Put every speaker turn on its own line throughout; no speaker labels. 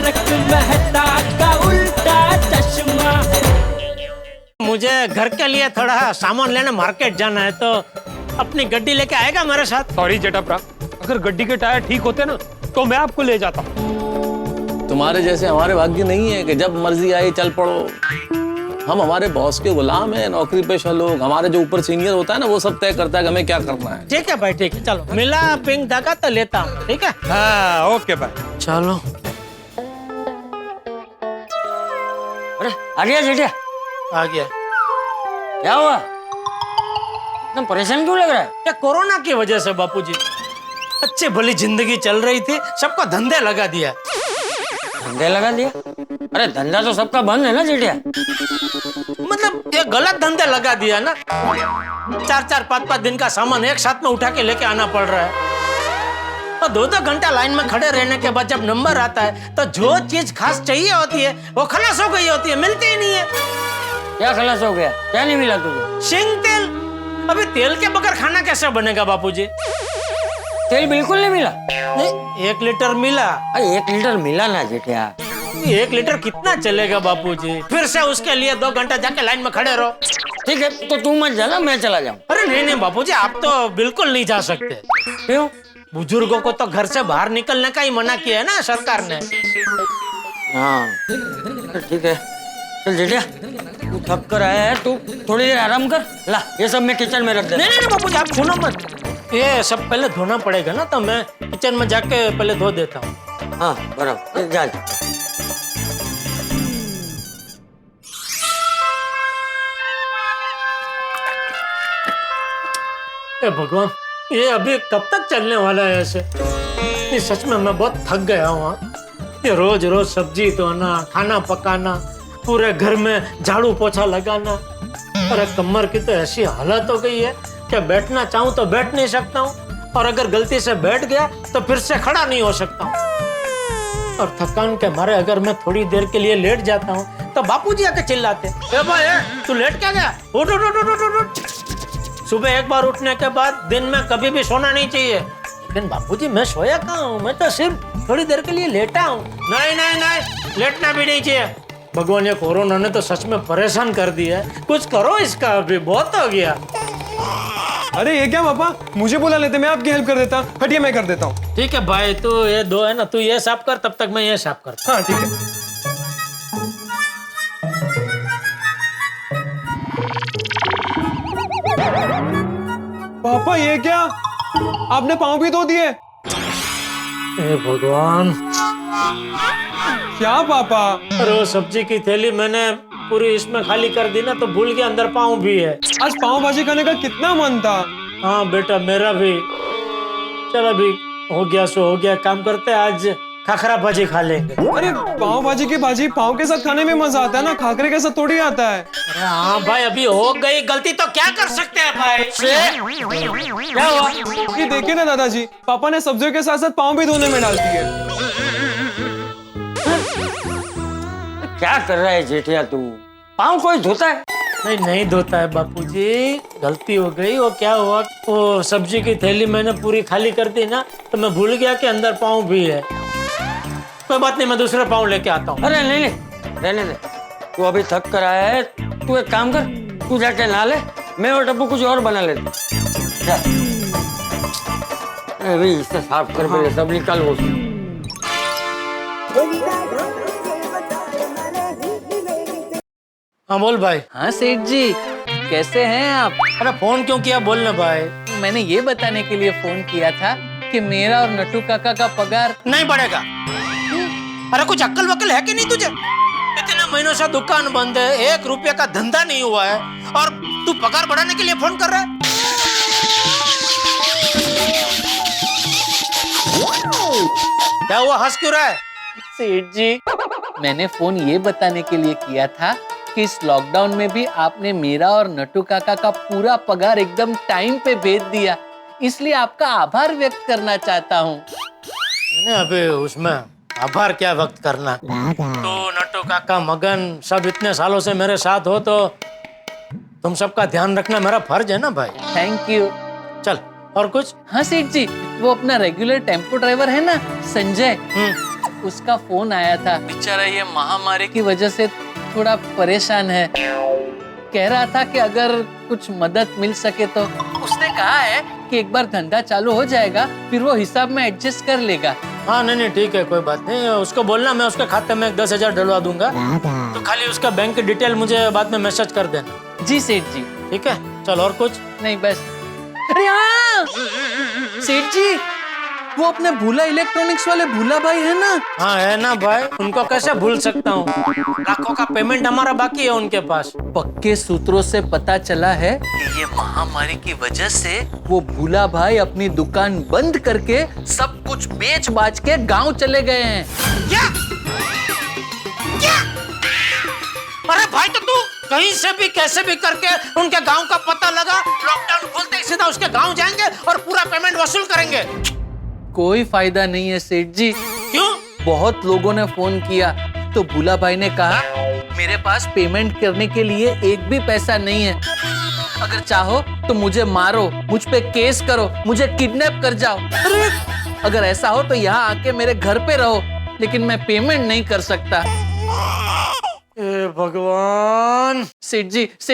तारक मेहता का उल्टा चश्मा।
मुझे घर के लिए थोड़ा सामान लेने मार्केट जाना है, तो अपनी गड्डी लेके आएगा मेरे साथ?
सॉरी जटाप्रा, अगर गड्डी के टायर ठीक होते ना तो मैं आपको ले जाता।
तुम्हारे जैसे हमारे भाग्य नहीं है कि जब मर्जी आई चल पड़ो। हम हमारे बॉस के गुलाम हैं, नौकरी पेशा लोग। हमारे जो ऊपर सीनियर होता है ना, वो सब तय करता है कि हमें क्या करना है।
ठीक है भाई, ठीक है, चलो। मिला पिंक धागा तो लेता हूँ, ठीक है?
हाँ ओके बाय।
चलो।
अरे आ गया जेठिया?
आ गया।
क्या हुआ, एकदम परेशान क्यों लग रहा है?
ये कोरोना की वजह से बापूजी, अच्छी भली जिंदगी चल रही थी, सबको धंधे लगा दिया।
धंधे लगा दिया? अरे धंधा तो सबका बंद है ना जेठिया।
मतलब ये गलत धंधे लगा दिया ना। 4-4, 5-5 दिन का सामान एक साथ में उठा के लेके आना पड़ रहा है, और 2-2 घंटा लाइन में खड़े रहने के बाद जब नंबर आता है तो जो चीज खास चाहिए होती है वो खलास हो गई होती है, मिलती ही नहीं है।
क्या खलास हो गया? क्या नहीं मिला तुझे?
सिंग तेल। अभी तेल के बगैर खाना कैसे बनेगा बापूजी?
तेल बिल्कुल नहीं मिला?
नहीं, 1 लीटर मिला।
अरे 1 लीटर मिला ना जेठिया।
1 लीटर कितना चलेगा बापूजी? फिर से उसके लिए 2 घंटा जाके लाइन में खड़े रहो।
ठीक है तो तू मत जाना, मैं चला जाऊँ।
अरे नहीं नहीं बापूजी, आप तो बिल्कुल नहीं जा सकते।
क्यों?
बुजुर्गों को तो घर से बाहर निकलने का ही मना किया है ना सरकार ने।
हाँ ठीक है, चल जेठिया तू थक कर आया है, तू थोड़ी देर आराम कर। ला ये सब मैं किचन में रख दे।
नहीं नहीं बापूजी, आप छूना मत। ये सब पहले धोना पड़ेगा ना, तो मैं किचन में जाके पहले धो देता हूँ।
हाँ बराबर, जा।
ए भगवान, ये अभी कब तक चलने वाला है ऐसे? ये सच में मैं बहुत थक गया हूँ। ये रोज रोज सब्जी धोना, खाना पकाना, पूरे घर में झाड़ू पोछा लगाना। अरे कमर की तो ऐसी हालत हो गई है कि बैठना चाहूँ तो बैठ नहीं सकता हूँ, और अगर गलती से बैठ गया तो फिर से खड़ा नहीं हो सकता हूँ। और थकान के मारे अगर मैं थोड़ी देर के लिए लेट जाता हूँ तो बापूजी आके चिल्लाते, ए भाई तू लेट क्या गया? उठ उठ उठ उठ उठ उठ। सुबह एक बार उठने के बाद दिन में कभी भी सोना नहीं चाहिए। लेकिन बापूजी मैं सोया कहाँ हूँ? मैं तो सिर्फ थोड़ी देर के लिए लेटा हूँ। नहीं नहीं नहीं, लेटना भी नहीं चाहिए। भगवान, ये कोरोना ने तो सच में परेशान कर दिया है। कुछ करो इसका, अभी बहुत हो गया।
अरे ये क्या पापा, मुझे बुला लेते, मैं आपकी हेल्प कर देता। हटिए मैं कर देता हूँ।
ठीक है भाई, तू ये दो है ना, तू ये साफ कर, तब तक मैं ये साफ करता।
हाँ ठीक है। पापा ये क्या, आपने पाँव भी धो दिए?
हे भगवान।
क्या पापा?
अरे वो सब्जी की थैली मैंने पूरी इसमें खाली कर दी ना, तो भूल के अंदर पाँव भी है।
आज पाव भाजी खाने का कितना मन था।
हाँ बेटा, मेरा भी। चल अभी हो गया सो हो गया, काम करते हैं, आज खाखरा भाजी खा लेंगे।
अरे पाव भाजी की भाजी पाव के साथ खाने में मजा आता है ना, खाकरे के साथ थोड़ी आता है।
अरे हाँ भाई, अभी हो गई गलती तो क्या कर सकते हैं भाई।
क्या हुआ?
ये देखिए ना दादाजी, पापा ने सब्जियों के साथ साथ पाव भी धोने में डाल दिए।
क्या कर रहा है जेठिया तू? पाँव कोई धोता है?
नहीं नहीं धोता है बापूजी, गलती हो गई। वो क्या हुआ, वो सब्जी की थैली मैंने पूरी खाली कर दी ना, तो मैं भूल गया कि अंदर पाँव भी है। कोई बात नहीं, मैं दूसरा पाँव लेके आता हूँ।
अरे नहीं नहीं, रहने दे। तू अभी थक कर आया है, तू एक काम कर, तू जाके नहा ले, मैं और टप्पू कुछ और बना लेते। अरे भाई इसे साफ कर, पहले सब निकाल वो।
हाँ बोल भाई।
हाँ सेठ जी, कैसे हैं आप?
अरे फोन क्यों किया, बोलना भाई।
मैंने ये बताने के लिए फोन किया था कि मेरा और नट्टू काका का पगार
नहीं बढ़ेगा। अरे कुछ अक्ल वक्ल है कि नहीं तुझे? इतने महीनों से दुकान बंद है, 1 रुपये का धंधा नहीं हुआ है, और तू पगार बढ़ाने के लिए फोन कर रहा है? क्या हुआ, हंस क्यों रहा है?
सेठ जी, मैंने फोन ये बताने के लिए किया था कि इस लॉकडाउन में भी आपने मेरा और नट्टू काका का पूरा पगार एकदम टाइम पे भेज दिया, इसलिए आपका आभार व्यक्त करना चाहता हूँ।
अबे उसमें आभार क्या व्यक्त करना? तो नट्टू काका, मगन सब इतने सालों से मेरे साथ हो, तो तुम सबका ध्यान रखना मेरा फर्ज है ना भाई।
Thank you.
चल और कुछ?
हाँ सेठ जी, वो अपना रेगुलर टेम्पो ड्राइवर है ना संजय, उसका फोन आया था। बेचारा ये महामारी की वजह से थोड़ा परेशान है। कह रहा था कि अगर कुछ मदद मिल सके तो। उसने कहा है कि एक बार धंधा चालू हो जाएगा फिर वो हिसाब में एडजस्ट कर लेगा।
हाँ नहीं ठीक है, कोई बात नहीं। उसको बोलना मैं उसके खाते में 10,000 डलवा दूंगा। तो खाली उसका बैंक की डिटेल मुझे बाद में मैसेज कर देना।
जी सेठ जी।
ठीक है, चल और कुछ
नहीं बस। अरे हाँ सेठ जी, वो अपने भूला इलेक्ट्रॉनिक्स वाले भूला भाई है ना?
हाँ है ना भाई, उनको कैसे भूल सकता हूँ। लाखों का पेमेंट हमारा बाकी है उनके पास।
पक्के सूत्रों से पता चला है कि ये महामारी की वजह से वो भूला भाई अपनी दुकान बंद करके सब कुछ बेच बाच के गांव चले गए हैं।
क्या? क्या? अरे भाई तो तू कहीं से भी कैसे भी करके उनके गांव का पता लगा, लॉकडाउन खोलते ही सीधा उसके गांव जाएंगे और पूरा पेमेंट वसूल करेंगे।
कोई फायदा नहीं है सेठ जी।
क्यों?
बहुत लोगों ने फोन किया तो भूला भाई ने कहा मेरे पास पेमेंट करने के लिए एक भी पैसा नहीं है। अगर चाहो तो मुझे मारो, मुझ पे केस करो, मुझे किडनैप कर जाओ। अरे अगर ऐसा हो तो यहाँ आके मेरे घर पे रहो, लेकिन मैं पेमेंट नहीं कर सकता।
ए भगवान।
सेठ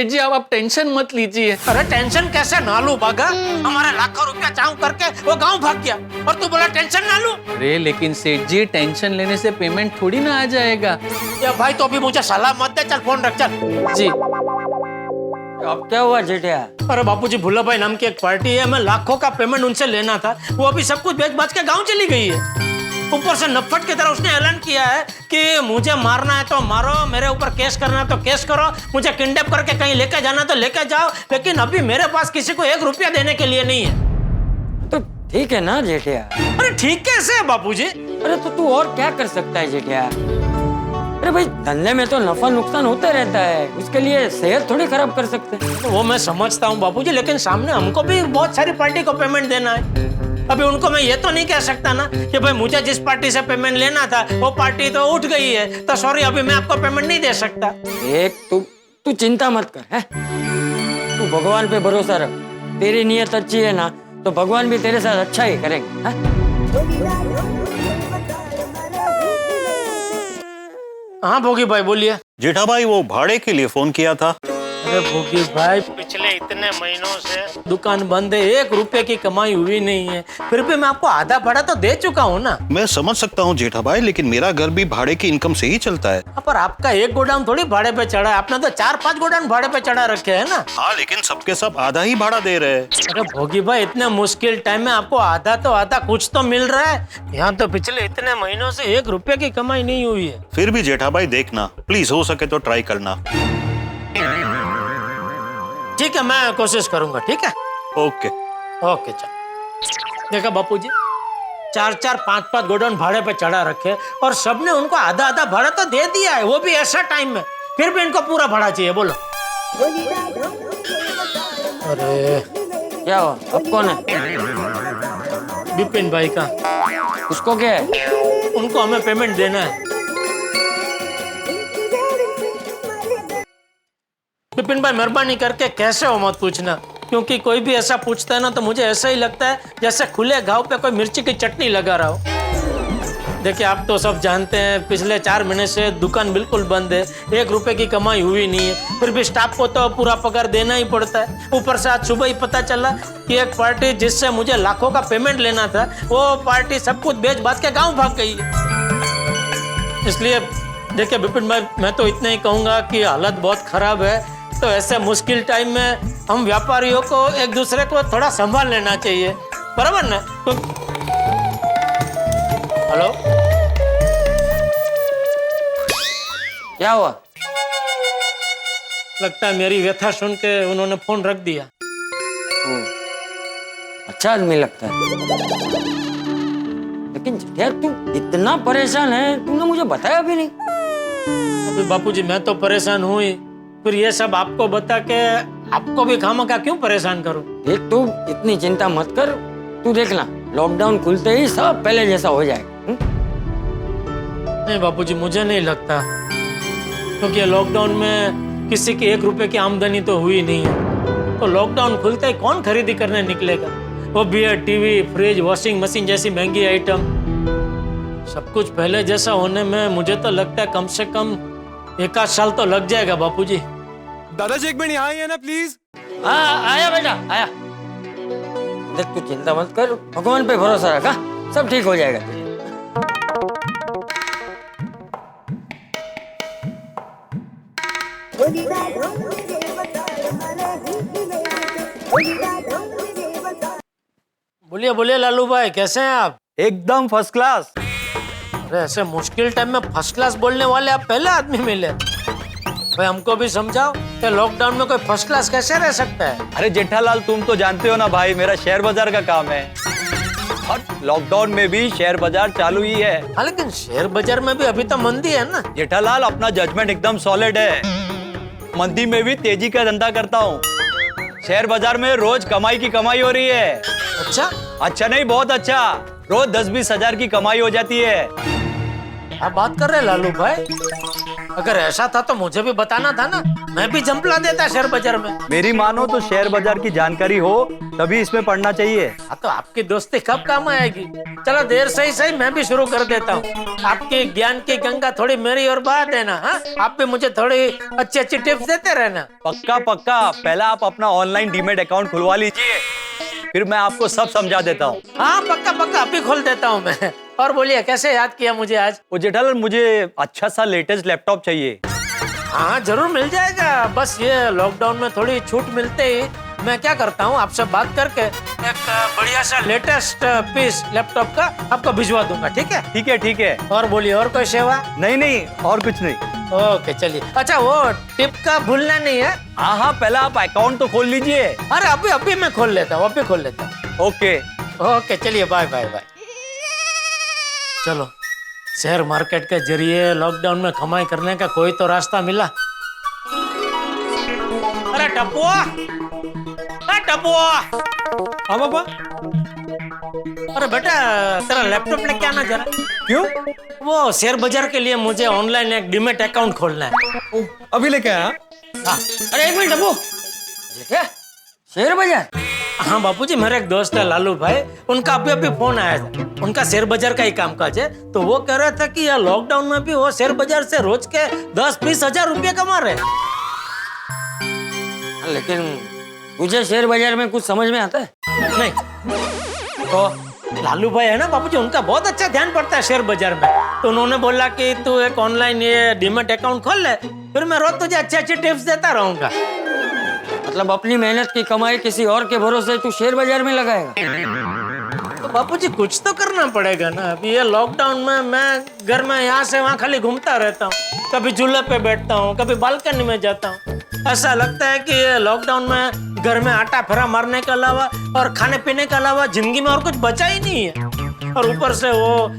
जी आप टेंशन मत लीजिए।
अरे टेंशन कैसे ना लूं बागा? हमारे लाखों रुपया चाहूं करके वो गांव भाग गया और तू बोला टेंशन ना लूं?
अरे लेकिन सेठ जी टेंशन लेने से पेमेंट थोड़ी ना आ जाएगा।
या भाई तो अभी मुझे सलाह मत दे, चल फोन रख चल।
जी।
अब क्या हुआ जेठिया?
अरे बापूजी, भुल्ला भाई नाम की एक पार्टी है, मैं लाखों का पेमेंट उनसे लेना था। वो अभी सब कुछ बेच बाच के गाँव चली गई है। ऊपर से नफट की तरह उसने ऐलान किया है कि मुझे मारना है तो मारो, मेरे ऊपर केस करना है तो केस करो, मुझे किडनैप करके कहीं लेके जाना तो लेके जाओ, लेकिन अभी मेरे पास किसी को 1 रुपया देने के लिए नहीं है।
तो ठीक है ना जेठिया?
अरे ठीक कैसे है बापूजी?
अरे तो तू और क्या कर सकता है जेठिया? अरे भाई धंधे में तो नफा नुकसान होता रहता है, उसके लिए सेहत थोड़ी खराब कर सकते हैं।
वो मैं समझता हूँ बापूजी, लेकिन सामने हमको भी बहुत सारी पार्टी को पेमेंट देना है। अभी उनको मैं ये तो नहीं कह सकता ना कि भाई मुझे जिस पार्टी से पेमेंट लेना था वो पार्टी तो उठ गई है, तो सॉरी अभी मैं आपको पेमेंट नहीं दे सकता।
एक तू चिंता मत कर, है? तू भगवान पे भरोसा रख। तेरी नीयत अच्छी है ना तो भगवान भी तेरे साथ अच्छा ही करेंगे।
हाँ भोगी भाई बोलिए।
जेठा भाई वो भाड़े के लिए फोन किया था।
अरे भोगी भाई, पिछले इतने महीनों से दुकान बंद है, 1 रुपए की कमाई हुई नहीं है, फिर भी मैं आपको आधा भाड़ा तो दे चुका हूँ ना।
मैं समझ सकता हूँ जेठा भाई, लेकिन मेरा घर भी भाड़े की इनकम से ही चलता है।
पर आपका एक गोडाउन थोड़ी भाड़े पे चढ़ा है, आपने तो 4-5 गोडाउन भाड़े पे चढ़ा रखे है ना।
हाँ लेकिन सबके सब आधा ही भाड़ा दे रहे हैं।
अरे भोगी भाई, इतने मुश्किल टाइम में आपको आधा तो आधा कुछ तो मिल रहा है। यहाँ तो पिछले इतने महीनों से 1 रुपए की कमाई नहीं हुई है।
फिर भी जेठा भाई देखना, प्लीज हो सके तो ट्राई करना।
ठीक है, मैं कोशिश करूंगा। ठीक है,
ओके
ओके चल। देखा बापूजी, 4-4, 5-5 गोडाउन भाड़े पे चढ़ा रखे और सबने उनको आधा आधा भाड़ा तो दे दिया है, वो भी ऐसा टाइम में, फिर भी इनको पूरा भाड़ा चाहिए। बोलो। अरे
क्या हुआ? अब कौन है?
विपिन भाई का।
उसको क्या है?
उनको हमें पेमेंट देना है। विपिन भाई मेहरबानी करके कैसे हो मत पूछना, क्योंकि कोई भी ऐसा पूछता है ना तो मुझे ऐसा ही लगता है जैसे खुले घाव पे कोई मिर्ची की चटनी लगा रहा हो। देखिए आप तो सब जानते हैं, पिछले 4 महीने से दुकान बिल्कुल बंद है, 1 रुपए की कमाई हुई नहीं है, फिर भी स्टाफ को तो पूरा पगार देना ही पड़ता है। ऊपर से आज सुबह ही पता चला कि एक पार्टी जिससे मुझे लाखों का पेमेंट लेना था, वो पार्टी सब कुछ बेच बाच के गाँव भाग गई है। इसलिए देखिए विपिन भाई, मैं तो इतना ही कहूँगा कि हालत बहुत खराब है, तो ऐसे मुश्किल टाइम में हम व्यापारियों को एक दूसरे को थोड़ा संभाल लेना चाहिए, बराबर ना? तो हेलो,
क्या हुआ?
लगता है मेरी व्यथा सुन के उन्होंने फोन रख दिया।
अच्छा आदमी लगता है, लेकिन जेठिया तू इतना परेशान है, तूने मुझे बताया भी नहीं।
अभी बापूजी मैं तो परेशान हूँ ही, फिर ये सब आपको बता के आपको भी खामखा क्यों परेशान करूं?
देख तू इतनी चिंता मत कर, तू देखना लॉकडाउन खुलते ही सब पहले जैसा हो जाएगा।
नहीं बापूजी, मुझे नहीं लगता, क्योंकि लॉकडाउन में किसी की 1 रुपए की आमदनी तो हुई नहीं है, तो लॉकडाउन खुलते ही कौन खरीदी करने निकलेगा? वो भी है टीवी, फ्रिज, वॉशिंग मशीन जैसी महंगी आइटम। सब कुछ पहले जैसा होने में मुझे तो लगता है कम से कम 1 आध साल तो लग जाएगा बापूजी।
दादाजी 1 मिनट यहाँ आइए ना प्लीज।
हाँ आया बेटा आया। देख तू चिंता मत कर, भगवान पे भरोसा रखा, सब ठीक हो जाएगा।
बोलिए बोलिए लालू भाई, कैसे हैं आप?
एकदम फर्स्ट क्लास।
अरे ऐसे मुश्किल टाइम में फर्स्ट क्लास बोलने वाले आप पहले आदमी मिले। भाई हमको भी समझाओ कि लॉकडाउन में कोई फर्स्ट क्लास कैसे रह सकता है?
अरे जेठालाल तुम तो जानते हो ना भाई, मेरा शेयर बाजार का काम है और लॉकडाउन में भी शेयर बाजार चालू ही है।
हाँ, लेकिन शेयर बाजार में भी अभी तो मंदी है ना।
जेठालाल अपना जजमेंट एकदम सॉलिड है, मंदी में भी तेजी का धंधा करता हूँ। शेयर बाजार में रोज कमाई की कमाई हो रही है।
अच्छा
अच्छा नहीं, बहुत अच्छा, रोज 10-20 हजार की कमाई हो जाती है।
क्या बात कर रहे हैं लालू भाई? अगर ऐसा था तो मुझे भी बताना था ना, मैं भी जंपला देता शेयर बाजार में।
मेरी मानो तो शेयर बाजार की जानकारी हो तभी इसमें पढ़ना चाहिए।
हाँ तो आपकी दोस्ती कब काम आएगी? चलो देर से ही सही मैं भी शुरू कर देता हूँ। आपके ज्ञान की गंगा थोड़ी मेरी और बहा देना। हाँ, आप भी मुझे थोड़ी अच्छी अच्छी टिप्स देते रहना।
पक्का पक्का, पहले आप अपना ऑनलाइन डीमेट अकाउंट खुलवा लीजिए, फिर मैं आपको सब समझा देता हूँ।
हाँ पक्का पक्का, अभी खोल देता हूँ मैं। और बोलिए कैसे याद किया मुझे आज?
वो जेठालाल मुझे अच्छा सा लेटेस्ट लैपटॉप चाहिए।
हाँ जरूर मिल जाएगा, बस ये लॉकडाउन में थोड़ी छूट मिलते ही मैं क्या करता हूँ, आपसे बात करके एक बढ़िया सा लेटेस्ट पीस लैपटॉप का आपको भिजवा दूंगा। ठीक है?
ठीक है ठीक है।
और बोलिए और कोई सेवा?
नहीं नहीं, और कुछ नहीं।
ओके चलिए। अच्छा वो टिप का भूलना नहीं है।
हाँ हाँ, पहले आप अकाउंट तो खोल लीजिए।
अरे अभी अभी मैं खोल लेता हूँ, अभी खोल लेता हूँ।
ओके
ओके चलिए, बाय बाय बाय। चलो, शेयर मार्केट के जरिए लॉकडाउन में कमाई करने का कोई तो रास्ता मिला। अरे टपुआ, अरे टपुआ।
हाँ पापा।
अरे बेटा तेरा लैपटॉप लेके आना जरा।
क्यों?
वो शेयर बाजार के लिए मुझे ऑनलाइन एक डीमेट अकाउंट खोलना है।
ओह, अभी लेके आया?
हाँ।
अरे 1 मिनट टप्पू, क्या शेयर बाजार?
हाँ बापूजी, मेरे एक दोस्त है लालू भाई, उनका अभी अभी फोन आया था। उनका शेयर बाजार का ही कामकाज है, तो वो कह रहा था कि यार लॉकडाउन में भी वो शेयर बाजार से रोज के 10-20 हजार रुपये कमा रहे।
लेकिन तुझे शेयर बाजार में कुछ समझ में आता है?
नहीं तो लालू भाई है ना बापूजी, उनका बहुत अच्छा ध्यान पड़ता है शेयर बाजार में, तो उन्होंने बोला कि तू एक ऑनलाइन ये डीमेट अकाउंट खोल ले, फिर मैं रोज तुझे अच्छे अच्छे टिप्स देता रहूंगा।
मतलब अपनी मेहनत की कमाई किसी और के भरोसे तू शेयर बाजार में लगाएगा?
तो बापूजी कुछ तो करना पड़ेगा ना। अभी ये लॉकडाउन में मैं घर में यहाँ से वहाँ खाली घूमता रहता हूँ, कभी झूले पे बैठता हूँ, कभी बालकनी में जाता हूँ। ऐसा लगता है कि ये लॉकडाउन में घर में आटा फेरा मारने के अलावा और खाने पीने के अलावा जिंदगी में और कुछ बचा ही नहीं है। और ऊपर से वो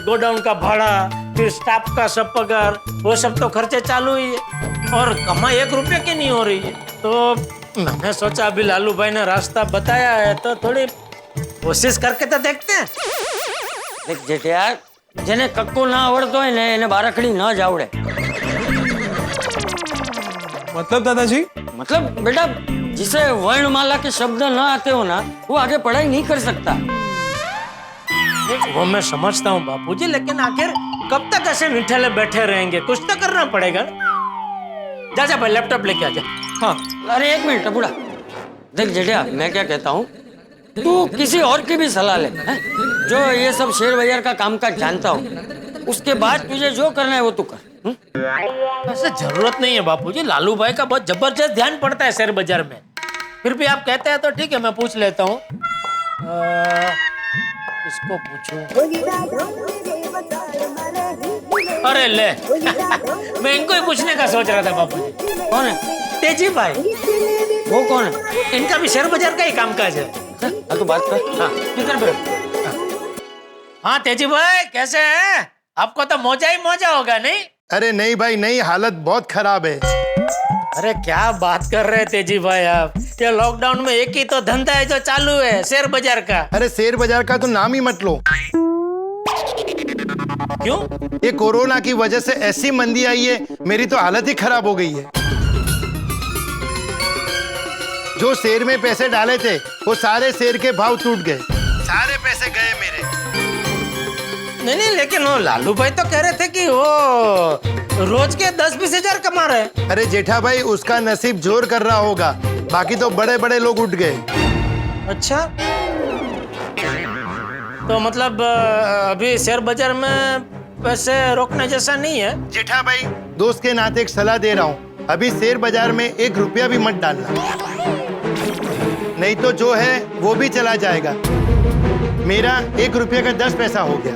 गोडाउन का भाड़ा, फिर स्टाफ का सब पगार, वो सब तो खर्चे चालू ही है और कमाई 1 रुपये की नहीं हो रही है। तो मैंने सोचा अभी लालू भाई ने रास्ता बताया है तो थोड़ी कोशिश करके तो देखते हैं।
देख जेठिया, जेने कक्को ना आवड़तो હોય ને એને બારકડી ના જ આવડે।
मतलब दादाजी?
मतलब बेटा, जिसे वर्णमाला के शब्द ना आते हो ना, वो आगे पढ़ाई नहीं कर सकता।
वो मैं समझता हूँ बापूजी, लेकिन आखिर कब तक ऐसे निठल्ले बैठे रहेंगे? कुछ तो करना पड़ेगा। जा जा भाई लैपटॉप लेके आ जा।
हाँ, अरे 1 मिनट टपुड़ा, देख जेठिया, मैं क्या कहता हूँ, तू किसी और की भी सलाह ले, है? जो ये सब शेयर बाजार का कामकाज जानता हो, उसके बाद तुझे जो करना है वो तू कर।
ऐसे जरूरत नहीं है बापूजी, लालू भाई का बहुत जबरदस्त ध्यान पड़ता है शेयर बाजार में। फिर भी आप कहते हैं तो ठीक है, मैं पूछ लेता हूँ। किसको पूछूं? अरे ले मैं इनको ही पूछने का सोच रहा था बापूजी।
कौन है?
तेजी भाई।
वो कौन है?
इनका भी शेयर बाजार का ही कामकाज है।
हाँ, तू बात कर।
हाँ इधर बैठ। हाँ तेजी भाई कैसे हैं? आपको तो मौजा ही मौजा होगा नहीं?
अरे नहीं भाई नहीं, हालत बहुत खराब है।
अरे क्या बात कर रहे हैं तेजी भाई आप? ये लॉकडाउन में एक ही तो धंधा है जो चालू है, शेयर बाजार का।
अरे शेयर बाजार का तो नाम ही मत लो।
क्यों?
ये कोरोना की वजह से ऐसी मंदी आई है, मेरी तो हालत ही खराब हो गई है। जो शेयर में पैसे डाले थे वो सारे शेयर के भाव टूट गए, सारे पैसे गए मेरे।
नहीं नहीं, लेकिन वो लालू भाई तो कह रहे थे कि वो रोज के 10-20 हजार कमा रहे हैं।
अरे जेठा भाई, उसका नसीब जोर कर रहा होगा, बाकी तो बड़े बड़े लोग उठ गए।
अच्छा, तो मतलब अभी शेयर बाजार में पैसे रोकने जैसा नहीं है।
जेठा भाई, दोस्त के नाते एक सलाह दे रहा हूँ, अभी शेयर बाजार में 1 रुपया भी मत डालना, नहीं तो जो है वो भी चला जाएगा। मेरा 1 रुपये का 10 पैसा हो गया।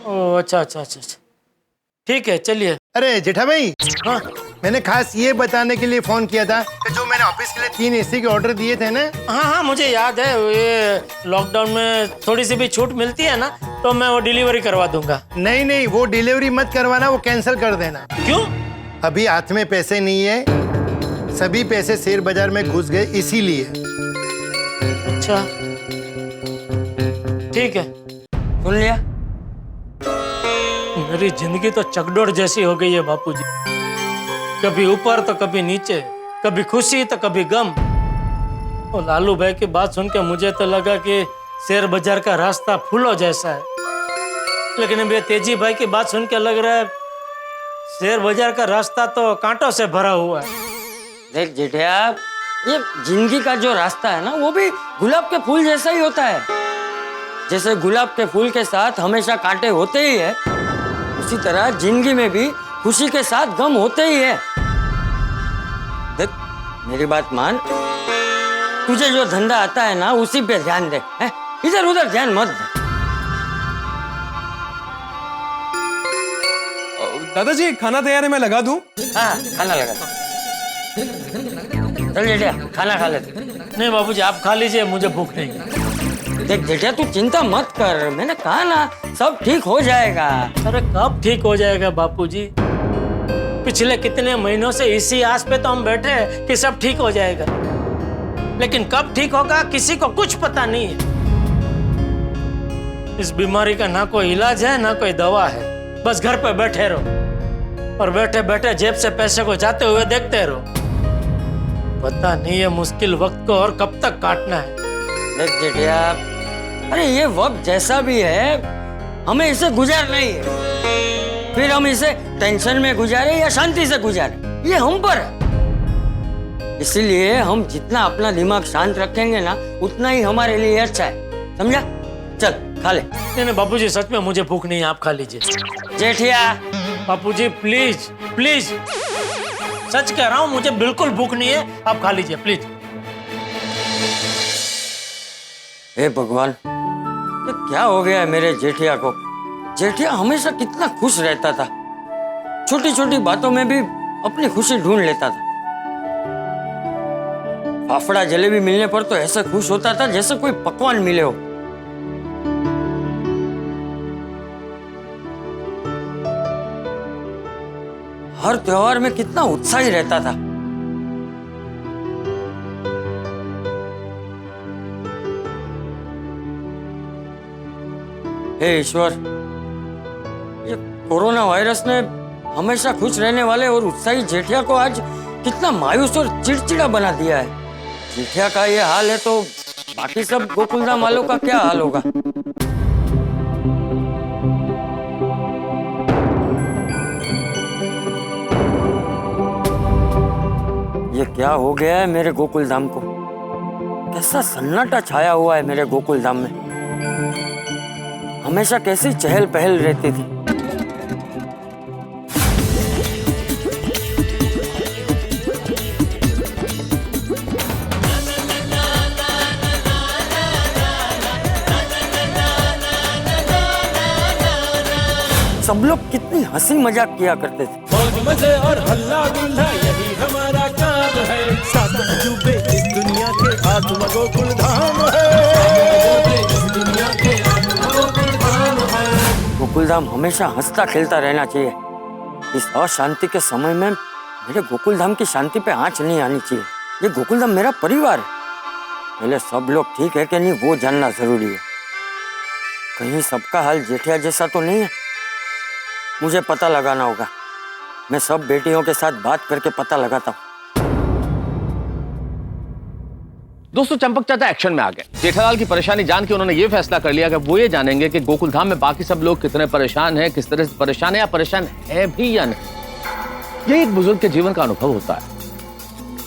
ओह अच्छा अच्छा अच्छा अच्छा, ठीक है चलिए।
अरे जेठा भाई,
हाँ
मैंने खास ये बताने के लिए फोन किया था कि जो मैंने ऑफिस के लिए 3 एसी के ऑर्डर दिए थे ना।
हाँ हाँ, मुझे याद है, ये लॉकडाउन में थोड़ी सी भी छूट मिलती है ना, तो मैं वो डिलीवरी करवा दूंगा।
नहीं नहीं, वो डिलीवरी मत करवाना, वो कैंसिल कर देना।
क्यों?
अभी हाथ में पैसे नहीं है, सभी पैसे शेयर बाजार में घुस गए, इसीलिए।
अच्छा ठीक है।
सुन लिया?
मेरी जिंदगी तो चकडोर जैसी हो गई है बापूजी, कभी ऊपर तो कभी नीचे, कभी खुशी तो कभी गम। और लालू भाई की बात सुन के मुझे तो लगा कि शेयर बाजार का रास्ता फूलों जैसा है, लेकिन अब ये तेजी भाई की बात सुन के लग रहा है शेयर बाजार का रास्ता तो कांटों से भरा हुआ है।
देख जेठिया, ये जिंदगी का जो रास्ता है ना, वो भी गुलाब के फूल जैसा ही होता है। जैसे गुलाब के फूल के साथ हमेशा कांटे होते ही है, उसी तरह जिंदगी में भी खुशी के साथ गम होते ही है। देख मेरी बात मान, तुझे जो धंधा आता है ना, उसी पे ध्यान दे, इधर उधर ध्यान मत दे।
दादाजी खाना तैयार है, मैं लगा दूं?
हाँ खाना लगा दो। चल जेठिया खाना खा लेते।
नहीं बाबूजी, आप खा लीजिए, मुझे भूख नहीं है।
देख जेठिया, तू चिंता मत कर, मैंने कहा ना सब ठीक हो जाएगा।
अरे कब ठीक हो जाएगा बापूजी? पिछले कितने महीनों से इसी आस पे तो हम बैठे हैं कि सब ठीक हो जाएगा, लेकिन कब ठीक होगा किसी को कुछ पता नहीं है। इस बीमारी का ना कोई इलाज है ना कोई दवा है, बस घर पे बैठे रहो और बैठे बैठे जेब से पैसे को जाते हुए देखते रहो। पता नहीं है मुश्किल वक्त को और कब तक काटना है।
देख जेठिया, अरे ये वक्त जैसा भी है हमें इसे गुजारना ही है। फिर हम इसे टेंशन में गुजारे या शांति से गुजारे, ये हम पर है। इसीलिए हम जितना अपना दिमाग शांत रखेंगे ना, उतना ही हमारे लिए अच्छा है, समझा? चल खा ले।
नहीं बापूजी, सच में मुझे भूख नहीं है, आप खा लीजिए।
जेठिया
बापूजी प्लीज प्लीज, सच कह रहा हूँ, मुझे बिल्कुल भूख नहीं है, आप खा लीजिए प्लीज।
हे भगवान, ये क्या हो गया है मेरे जेठिया को? जेठिया हमेशा कितना खुश रहता था, छोटी छोटी बातों में भी अपनी खुशी ढूंढ लेता था। फाफड़ा जलेबी मिलने पर तो ऐसे खुश होता था जैसे कोई पकवान मिले हो। हर त्योहार में कितना उत्साही रहता था। हे ईश्वर, ये कोरोना वायरस ने हमेशा खुश रहने वाले और उत्साही जेठिया को आज कितना मायूस और चिड़चिड़ा बना दिया है। जेठिया का ये हाल है तो बाकी सब गोकुलधाम वालों का क्या हाल होगा? ये क्या हो गया है मेरे गोकुलधाम को? कैसा सन्नाटा छाया हुआ है मेरे गोकुलधाम में। हमेशा कैसी चहल पहल रहती थी। सब लोग कितनी हंसी मजाक किया करते थे।
मजे और हल्ला गुल्ला यही हमारा काम है, सात अजूबे इस दुनिया के आत्मा गोकुलधाम है, इस दुनिया के आत्मा गोकुलधाम है।
गोकुलधाम हमेशा हंसता खेलता रहना चाहिए। इस अशांति के समय में मेरे गोकुलधाम की शांति पे आंच नहीं आनी चाहिए। ये गोकुलधाम मेरा परिवार है। पहले सब लोग ठीक है कि नहीं वो जानना जरूरी है। कहीं सबका हाल जेठिया जैसा तो नहीं है? मुझे पता लगाना होगा। मैं सब बेटियों के साथ बात करके पता लगाता हूँ।
दोस्तों चंपक चाचा एक्शन में आ गए। जेठालाल की परेशानी जान के उन्होंने ये फैसला कर लिया कि वो ये जानेंगे कि गोकुल धाम में बाकी सब लोग कितने परेशान हैं, किस तरह से परेशान है या परेशान है भी या नहीं। ये एक बुजुर्ग के जीवन का अनुभव होता है।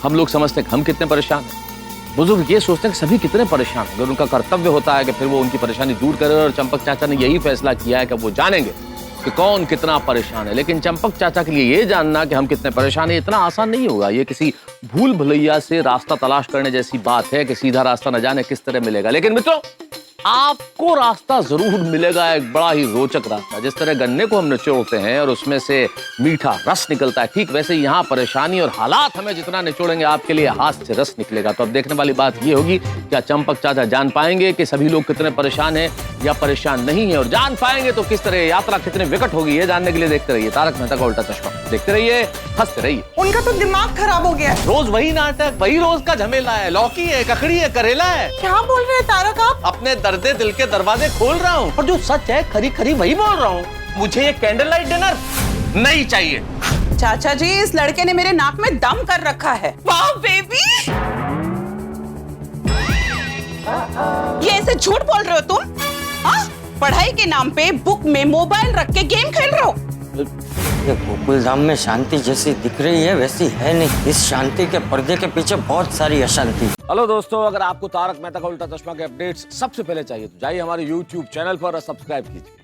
हम लोग समझते हैं कि हम कितने परेशान हैं, बुजुर्ग ये सोचते हैं कि सभी कितने परेशान हैं। अगर उनका कर्तव्य होता है कि फिर वो उनकी परेशानी दूर करे, और चंपक चाचा ने यही फैसला किया है कि वो जानेंगे कि कौन कितना परेशान है। लेकिन चंपक चाचा के लिए ये जानना कि हम कितने परेशान हैं इतना आसान नहीं होगा। ये किसी भूल भुलैया से रास्ता तलाश करने जैसी बात है कि सीधा रास्ता न जाने किस तरह मिलेगा। लेकिन मित्रों, आपको रास्ता जरूर मिलेगा, एक बड़ा ही रोचक रास्ता। जिस तरह गन्ने को हम निचोड़ते हैं और उसमें से मीठा रस निकलता है, ठीक वैसे यहाँ परेशानी और हालात हमें जितना निचोड़ेंगे आपके लिए हाथ से रस निकलेगा। तो अब देखने वाली बात ये होगी, क्या चंपक चाचा जान पाएंगे कि सभी लोग कितने परेशान हैं या परेशान नहीं है, और जान पाएंगे तो किस तरह यात्रा कितनी विकट होगी। ये जानने के लिए देखते रहिए तारक मेहता का उल्टा चश्मा। देखते रहिए, हंसते रहिए।
उनका तो दिमाग खराब हो गया है।
रोज वही नाटक, वही रोज का झमेला है। लौकी है, ककड़ी है, करेला है।
क्या बोल रहे हैं तारक आप?
अपने दर्दे दिल के दरवाजे खोल रहा हूँ, और जो सच है खरी खरी वही बोल रहा हूँ। मुझे ये कैंडल लाइट डिनर नहीं चाहिए।
चाचा जी, इस लड़के ने मेरे नाक में दम कर रखा है। वाह बेबी, ये ऐसे झूठ बोल रहे हो तुम? हाँ? पढ़ाई के नाम पे बुक में मोबाइल रख के गेम खेल रहे हो?
ये गोकुल धाम में शांति जैसी दिख रही है वैसी है नहीं। इस शांति के पर्दे के पीछे बहुत सारी अशांति।
हेलो दोस्तों, अगर आपको तारक मेहता का उल्टा चश्मा के अपडेट्स सबसे पहले चाहिए तो जाइए हमारे YouTube चैनल पर और सब्सक्राइब कीजिए।